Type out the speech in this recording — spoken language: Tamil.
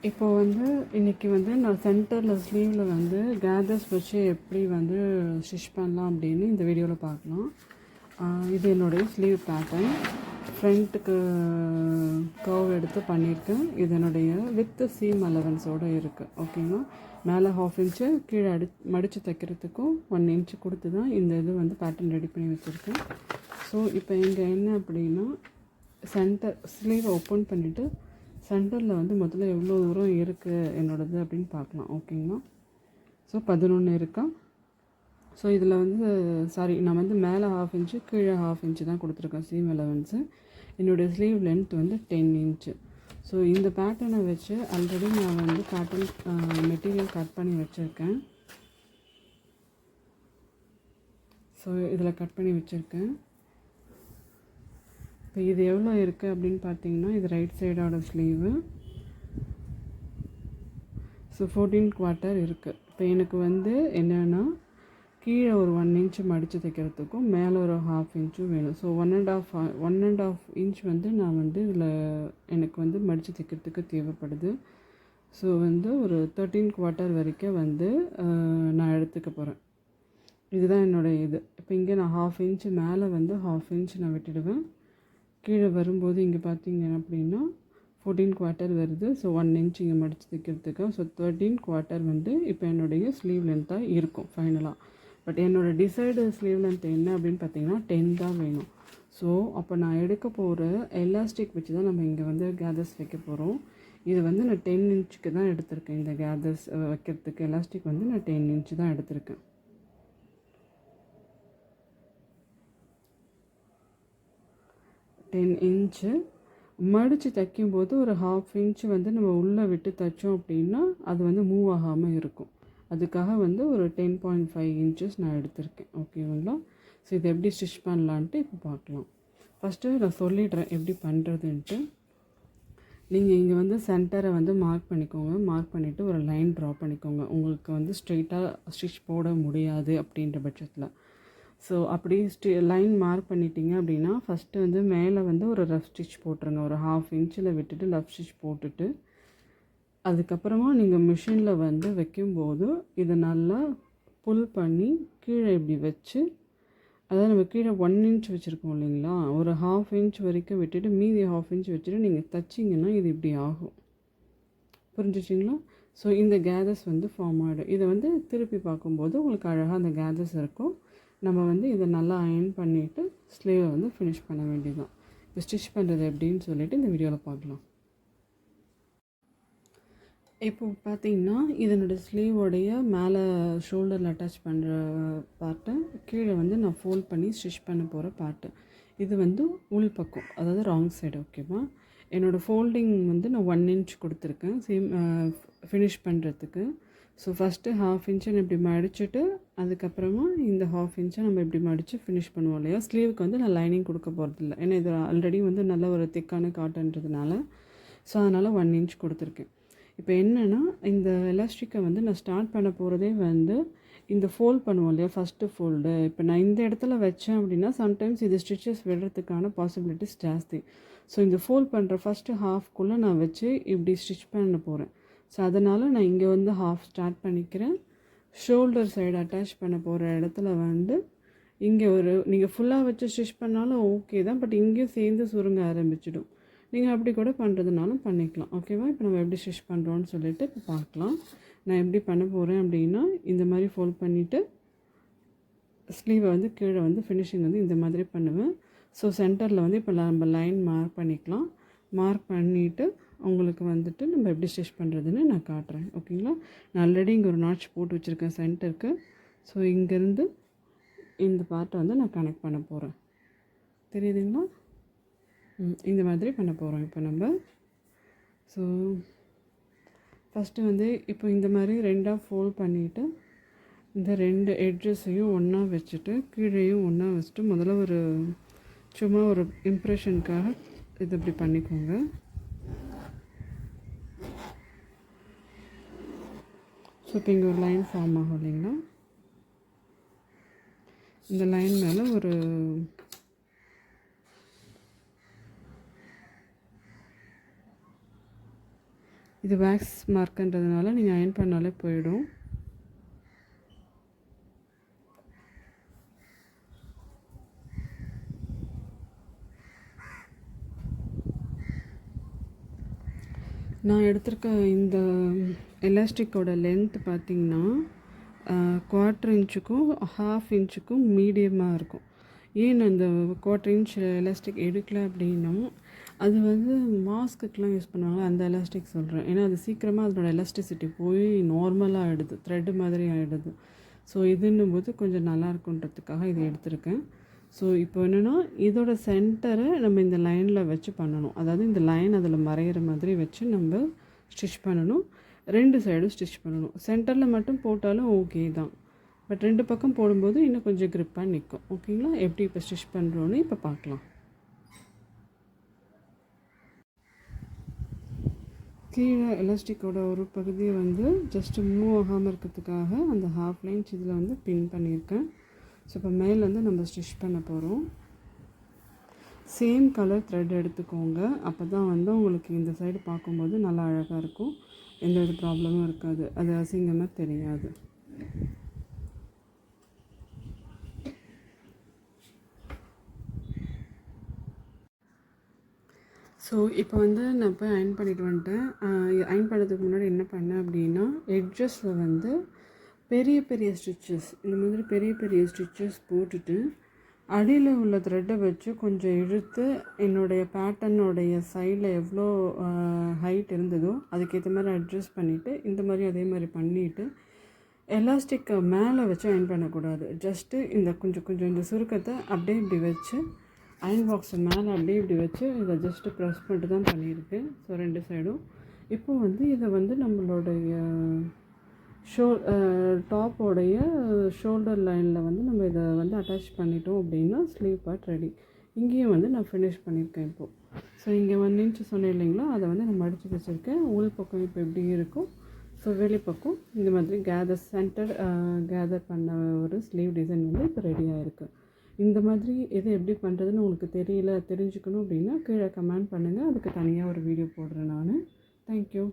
இப்போ வந்து இன்றைக்கி வந்து நான் சென்டரில் ஸ்லீவில் வந்து கேதர்ஸ் வச்சு எப்படி வந்து ஸ்டிச் பண்ணலாம் அப்படின்னு இந்த வீடியோவில் பார்க்கலாம். இது என்னுடைய ஸ்லீவ் பேட்டர்ன். ஃப்ரண்ட்டுக்கு கர்வ் எடுத்து பண்ணியிருக்கேன். இது என்னுடைய வித் சீம் அலவன்ஸோடு இருக்குது. ஓகேங்களா, மேலே 1/2 இன்ச்சு கீழே மடித்து தைக்கிறதுக்கும் 1 இன்ச்சு கொடுத்து தான் இந்த இது வந்து பேட்டர்ன் ரெடி பண்ணி வச்சுருக்கேன். ஸோ இப்போ இங்கே என்ன அப்படின்னா, சென்டர் ஸ்லீவை ஓப்பன் பண்ணிவிட்டு சென்டரில் வந்து முதல்ல எவ்வளோ தூரம் இருக்குது என்னோடது அப்படின்னு பார்க்கலாம். ஓகேங்களா, ஸோ 11 இருக்கா. ஸோ இதில் வந்து நான் வந்து மேலே 1/2 இன்ச்சு கீழே 1/2 இன்ச்சு தான் கொடுத்துருக்கேன் சீம் அலவன்ஸு. என்னுடைய ஸ்லீவ் லென்த் வந்து 10 இன்ச்சு. ஸோ இந்த பேட்டர்னை வச்சு ஆல்ரெடி நான் வந்து பேட்டர்ன் மெட்டீரியல் கட் பண்ணி வச்சுருக்கேன். ஸோ இதில் கட் பண்ணி வச்சுருக்கேன். இப்போ இது எவ்வளோ இருக்குது அப்படின்னு பார்த்தீங்கன்னா, இது ரைட் சைடோட ஸ்லீவு. ஸோ 14/4 இருக்குது. இப்போ எனக்கு வந்து என்னென்னா, கீழே ஒரு 1 இன்ச்சு மடித்து தைக்கிறதுக்கும் மேலே ஒரு 1/2 இன்ச்சும் வேணும். ஸோ 1.5 இன்ச் வந்து நான் வந்து இதில் எனக்கு வந்து மடித்து தைக்கிறதுக்கு தேவைப்படுது. ஸோ வந்து ஒரு 13/4 வரைக்கும் வந்து நான் எடுத்துக்க போகிறேன். இதுதான் என்னோடய இது. இப்போ இங்கே நான் 1/2 இன்ச்சு மேலே வந்து 1/2 இன்ச் நான் விட்டுடுவேன். கீழே வரும்போது இங்கே பார்த்தீங்க அப்படின்னா 14/4 வருது. ஸோ 1 இன்ச் இங்கே மடித்து தைக்கிறதுக்கு. ஸோ 13/4 வந்து இப்போ என்னுடைய ஸ்லீவ் லென்த்தாக இருக்கும் ஃபைனலாக. பட் என்னோடய டிசைடு ஸ்லீவ் லென்த் என்ன அப்படின்னு பார்த்தீங்கன்னா 10 தான் வேணும். ஸோ அப்போ நான் எடுக்க போகிற எலாஸ்டிக் வச்சு தான் நம்ம இங்கே வந்து கேதர்ஸ் வைக்க போகிறோம். இது வந்து நான் 10 இன்ச்சுக்கு தான் எடுத்திருக்கேன். இந்த கேதர்ஸ் வைக்கிறதுக்கு எலாஸ்டிக் வந்து நான் 10 இன்ச்சு தான் எடுத்திருக்கேன். இன்ச்சு மடித்து தைக்கும்போது ஒரு 1/2 இன்ச்சு வந்து நம்ம உள்ளே விட்டு தைச்சோம் அப்படின்னா அது வந்து மூவ் ஆகாமல் இருக்கும். அதுக்காக வந்து ஒரு 10.5 இன்ச்சஸ் நான் எடுத்திருக்கேன். ஓகேங்களா, ஸோ இது எப்படி ஸ்டிச் பண்ணலான்ட்டு இப்போ பார்க்கலாம். ஃபஸ்ட்டு நான் சொல்லிடுறேன் எப்படி பண்ணுறதுன்ட்டு. நீங்கள் இங்கே வந்து சென்டரை வந்து மார்க் பண்ணிக்கோங்க. மார்க் பண்ணிவிட்டு ஒரு லைன் ட்ரா பண்ணிக்கோங்க. உங்களுக்கு வந்து ஸ்ட்ரெயிட்டாக ஸ்டிச் போட முடியாது அப்படின்ற பட்சத்தில். ஸோ அப்படி லைன் மார்க் பண்ணிட்டீங்க அப்படின்னா, ஃபஸ்ட்டு வந்து மேலே வந்து ஒரு ரஃப் ஸ்டிச் போட்டுருங்க. ஒரு 1/2 இன்ச்சில் விட்டுட்டு ரஃப் ஸ்டிச் போட்டுட்டு, அதுக்கப்புறமா நீங்கள் மிஷினில் வந்து வைக்கும்போது இதை நல்லா புல் பண்ணி கீழே இப்படி வச்சு, அதாவது நம்ம கீழே 1 இன்ச் வச்சுருக்கோம் இல்லைங்களா, ஒரு 1/2 இன்ச் வரைக்கும் விட்டுட்டு மீதி 1/2 இன்ச் வச்சுட்டு நீங்கள் தைச்சிங்கன்னா இது இப்படி ஆகும். புரிஞ்சிச்சிங்களா? ஸோ இந்த கேதர்ஸ் வந்து ஃபார்ம் ஆகிடும். இதை வந்து திருப்பி பார்க்கும்போது உங்களுக்கு அழகாக அந்த கேதர்ஸ் இருக்கும். நம்ம வந்து இதை நல்லா அயர்ன் பண்ணிவிட்டு ஸ்லீவை வந்து ஃபினிஷ் பண்ண வேண்டியதுதான். இப்போ ஸ்டிச் பண்ணுறது எப்படின்னு சொல்லிவிட்டு இந்த வீடியோவில் பார்க்கலாம். இப்போ பார்த்தீங்கன்னா, இதனோட ஸ்லீவோடைய மேலே ஷோல்டரில் அட்டாச் பண்ணுற பார்ட்டு கீழே வந்து நான் ஃபோல்ட் பண்ணி ஸ்டிச் பண்ண போகிற பார்ட்டு. இது வந்து உள் பக்கம், அதாவது ராங் சைடு. ஓகேவா, என்னோடய ஃபோல்டிங் வந்து நான் 1 இன்ச் கொடுத்துருக்கேன் ஃபினிஷ் பண்ணுறதுக்கு. ஸோ ஃபஸ்ட்டு 1/2 இன்ச்சை இப்படி மடிச்சுட்டு, அதுக்கப்புறமா இந்த 1/2 இன்ச்சை நம்ம இப்படி மடித்து ஃபினிஷ் பண்ணுவோம் இல்லையா. ஸ்லீவுக்கு வந்து நான் லைனிங் கொடுக்க போகிறதில்ல, ஏன்னா இது ஆல்ரெடி வந்து நல்ல ஒரு திக்கான காட்டன்றதுனால. ஸோ அதனால் 1 இன்ச் கொடுத்துருக்கேன். இப்போ என்னென்னா, இந்த எலாஸ்டிக்கை வந்து நான் ஸ்டார்ட் பண்ண போகிறதே வந்து இந்த ஃபோல்ட் பண்ணுவோம் இல்லையா, ஃபஸ்ட்டு ஃபோல்டு. இப்போ நான் இந்த இடத்துல வச்சேன் அப்படின்னா சம்டைம்ஸ் இது ஸ்டிச்சஸ் விடுறதுக்கான பாசிபிலிட்டிஸ் ஜாஸ்தி. ஸோ இந்த ஃபோல்ட் பண்ணுற ஃபஸ்ட்டு ஹாஃப்குள்ளே நான் வச்சு இப்படி ஸ்டிச் பண்ண போகிறேன். ஸோ அதனால் நான் இங்கே வந்து 1/2 ஸ்டார்ட் பண்ணிக்கிறேன். ஷோல்டர் சைடு அட்டாச் பண்ண போகிற இடத்துல வந்து இங்கே நீங்கள் ஃபுல்லாக வச்சு ஸ்டிச் பண்ணாலும் ஓகே தான், பட் இங்கேயும் சேர்ந்து சுருங்க ஆரம்பிச்சிடும். நீங்கள் அப்படி கூட பண்ணுறதுனாலும் பண்ணிக்கலாம். ஓகேவா, இப்போ நம்ம எப்படி ஸ்டிச் பண்ணுறோன்னு சொல்லிட்டு இப்போ பார்க்கலாம். நான் எப்படி பண்ண போகிறேன் அப்படின்னா, இந்த மாதிரி ஃபோல்ட் பண்ணிவிட்டு ஸ்லீவை வந்து கீழே வந்து ஃபினிஷிங் வந்து இந்த மாதிரி பண்ணுவேன். ஸோ சென்டரில் வந்து இப்போ நம்ம லைன் மார்க் பண்ணிக்கலாம். மார்க் பண்ணிவிட்டு உங்களுக்கு வந்துட்டு நம்ம எப்படி ஸ்டிச் பண்ணுறதுன்னு நான் காட்டுறேன். ஓகேங்களா, நான் ஆல்ரெடி இங்கே ஒரு நாட்ச் போட்டு வச்சுருக்கேன் சென்டருக்கு. ஸோ இங்கேருந்து இந்த பார்ட்டை வந்து நான் கனெக்ட் பண்ண போகிறேன். தெரியுதுங்களா? இந்த மாதிரி பண்ண போகிறோம் இப்போ நம்ம. ஸோ ஃபஸ்ட்டு வந்து இப்போ இந்த மாதிரி 2ஆக ஃபோல்ட் பண்ணிவிட்டு இந்த 2 எட்ஜஸையும் ஒன்றா வச்சுட்டு கீழேயும் ஒன்றா வச்சுட்டு முதல்ல சும்மா ஒரு இம்ப்ரெஷனுக்காக இது இப்படி பண்ணிக்கோங்க. ஸோ இப்போ இங்கே ஒரு லைன் ஃபார்ம் ஆகும் இல்லைங்களா, இந்த லைன் மேலே ஒரு இது வேக்ஸ் மார்க்குன்றதுனால நீங்கள் அயன் பண்ணாலே போயிடும். நான் எடுத்திருக்க இந்த எலாஸ்டிக்கோட லென்த் பார்த்திங்கன்னா 1/4 இன்ச்சுக்கும் 1/2 இன்ச்சுக்கும் மீடியமாக இருக்கும். ஏன் நான் இந்த 1/4 இன்ச் எலாஸ்டிக் எடுக்கல அப்படின்னா, அது வந்து மாஸ்க்குக்கெலாம் யூஸ் பண்ணுவாங்க, அந்த எலாஸ்டிக் சொல்கிறேன். ஏன்னா அது சீக்கிரமாக அதனோட எலாஸ்டிசிட்டி போய் நார்மலாக ஆகிடுது, த்ரெட்டு மாதிரி ஆகிடுது. ஸோ இதுன்னும் போது கொஞ்சம் நல்லா இருக்குன்றதுக்காக இதை எடுத்திருக்கேன். ஸோ இப்போ என்னென்னா, இதோட சென்டரை நம்ம இந்த லைனில் வச்சு பண்ணணும். அதாவது இந்த லைன் அதில் மறையிற மாதிரி வச்சு நம்ம ஸ்டிச் பண்ணணும். 2 சைடும் ஸ்டிச் பண்ணணும். சென்டரில் மட்டும் போட்டாலும் ஓகே தான், பட் 2 பக்கம் போடும்போது இன்னும் கொஞ்சம் க்ரிப்பாக நிற்கும். ஓகேங்களா? எப்படி இப்போ ஸ்டிச் பண்ணுறோன்னு இப்போ பார்க்கலாம். கீழே எலாஸ்டிக்கோட ஒரு பகுதியை வந்து ஜஸ்ட்டு மூவ் ஆகாமல் இருக்கிறதுக்காக அந்த 1/2 இன்ச் இதில் வந்து பின் பண்ணியிருக்கேன். ஸோ இப்போ மேலே வந்து நம்ம ஸ்டிச் பண்ண போகிறோம். சேம் கலர் த்ரெட் எடுத்துக்கோங்க. அப்போ தான் வந்து உங்களுக்கு இந்த சைடு பார்க்கும்போது நல்லா அழகாக இருக்கும், எந்த ஒரு ப்ராப்ளமும் இருக்காது, அது அசிங்கமாக தெரியாது. ஸோ இப்போ வந்து நான் போய் அயன் பண்ணிட்டு வந்துட்டேன். அயன் பண்ணுறதுக்கு முன்னாடி என்ன பண்ணேன் அப்படின்னா, எட்ஜஸில் வந்து பெரிய பெரிய ஸ்டிச்சஸ், இந்த மாதிரி பெரிய பெரிய ஸ்டிச்சஸ் போட்டுட்டு அடியில் உள்ள த்ரெட்டை வச்சு கொஞ்சம் இழுத்து என்னுடைய பேட்டர்னுடைய சைடில் எவ்வளோ ஹைட் இருந்ததோ அதுக்கேற்ற மாதிரி அட்ஜஸ்ட் பண்ணிவிட்டு, இந்த மாதிரி அதே மாதிரி பண்ணிவிட்டு, எலாஸ்டிக்கை மேலே வச்சு அயன் பண்ணக்கூடாது. ஜஸ்ட்டு இந்த கொஞ்சம் கொஞ்சம் இந்த சுருக்கத்தை அப்படியே இப்படி வச்சு அயன் பாக்ஸை மேலே அப்படியே இப்படி வச்சு இதை ஜஸ்ட்டு ப்ரெஸ் பண்ணிட்டு தான் பண்ணியிருக்கேன். ஸோ 2 சைடும். இப்போது வந்து இதை வந்து நம்மளுடைய டாப்போடைய ஷோல்டர் லைனில் வந்து நம்ம இதை வந்து அட்டாச் பண்ணிட்டோம் அப்படின்னா ஸ்லீவ் பார்ட் ரெடி. இங்கேயும் வந்து நான் ஃபினிஷ் பண்ணியிருக்கேன் இப்போது. ஸோ இங்கே 1 இன்ச் சொன்னேன் இல்லைங்களா, அதை வந்து நான் மடித்து வச்சுருக்கேன். உள் பக்கம் இப்போ எப்படி இருக்கும், ஸோ வெளிப்பக்கம் இந்த மாதிரி கேதர் பண்ண ஒரு ஸ்லீவ் டிசைன் வந்து இப்போ ரெடியாக இருக்குது. இந்த மாதிரி எது எப்படி பண்ணுறதுன்னு உங்களுக்கு தெரிஞ்சுக்கணும் அப்படின்னா கீழே கமெண்ட் பண்ணுங்கள். அதுக்கு தனியாக ஒரு வீடியோ போடுறேன் நான். தேங்க்யூ.